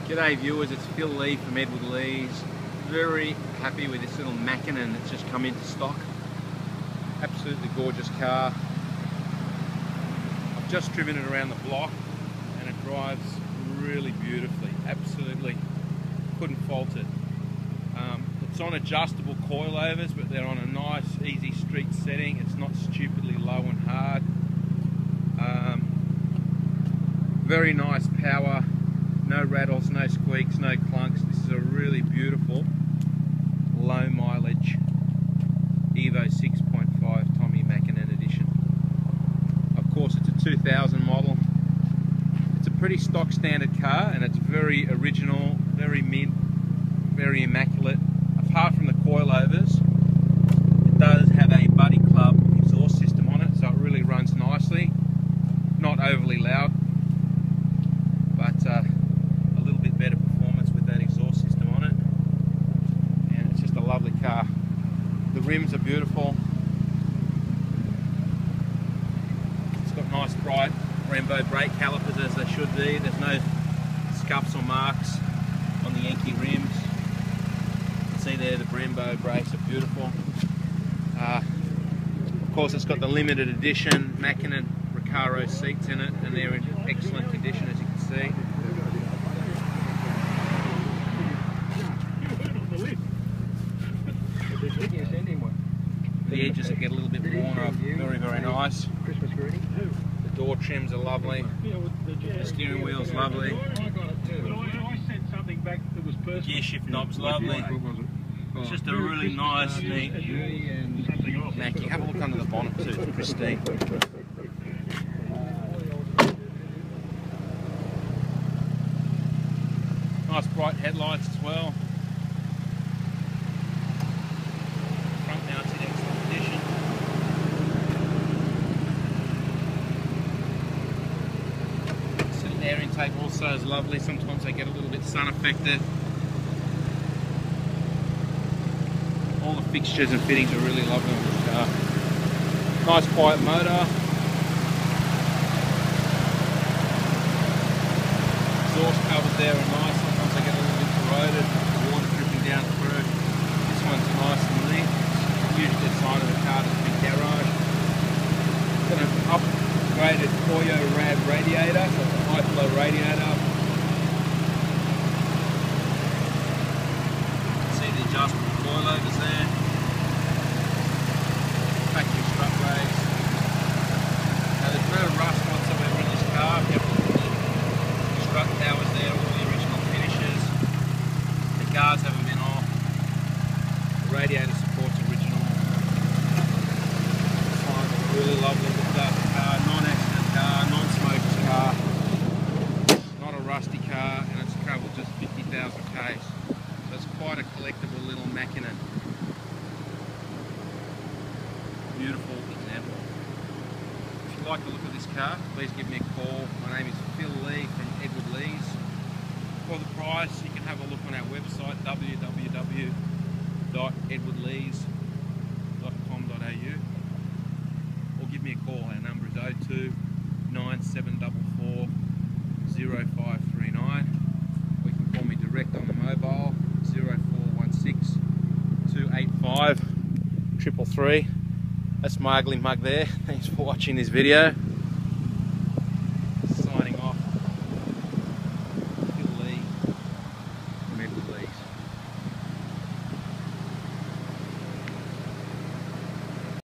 G'day viewers, it's Phil Lee from Edward Lees. Very happy with this little Makinen that's just come into stock. Absolutely gorgeous car. I've just driven it around the block and it drives really beautifully. Absolutely couldn't fault it. It's on adjustable coilovers, but they're on a nice easy street setting. It's not stupidly low and hard. Very nice power. No rattles, no squeaks, no clunks. This is a really beautiful, low mileage Evo 6.5 Tommi Makinen edition. Of course, it's a 2000 model. It's a pretty stock standard car and it's very original, very mint, very immaculate. Apart from the coilovers, it does have a Buddy Club exhaust system on it, so it really runs nicely. Not overly loud, but better performance with that exhaust system on it, and it's just a lovely car. The rims are beautiful. It's got nice bright Brembo brake calipers as they should be. There's no scuffs or marks on the Yankee rims. You can see there the Brembo brakes are beautiful. Of course, it's got the limited edition Makinen Recaro seats in it, and they're in excellent condition, as you can see. The edges that get a little bit worn are very, very nice. The door trims are lovely. The steering wheel's lovely. The gear shift knob's lovely. It's just a really nice, neat Maki. Have a look under the bonnet too, it's pristine. Nice bright headlights as well. Air intake also is lovely. Sometimes they get a little bit sun affected. All the fixtures and fittings are really lovely on this car. Nice quiet motor. Exhaust covers there are nice. Sometimes they get a little bit corroded. Water dripping down through. This one's nice and neat. Usually a sign of the car that's been garaged. Got an upgraded Koyo Rad radiator. So high flow radiator. See the adjustable coilovers there. Factory strut rails. Now there's no rust whatsoever in this car. You have the strut towers there, all the original finishes. The guards haven't been off. The radiator support's original. This one's a really lovely looked after car, non-accident car, non-smoker's car. Rusty car, and it's travelled just 50,000 k's, so it's quite a collectible little Makinen. Beautiful example. If you like the look of this car, please give me a call. My name is Phil Lee from Edward Lees. For the price, you can have a look on our website www.edwardlees.com.au, or give me a call. Our number is 02 9744 0539, or you can call me direct on the mobile 0416 285 333. That's my ugly mug there. Thanks for watching this video.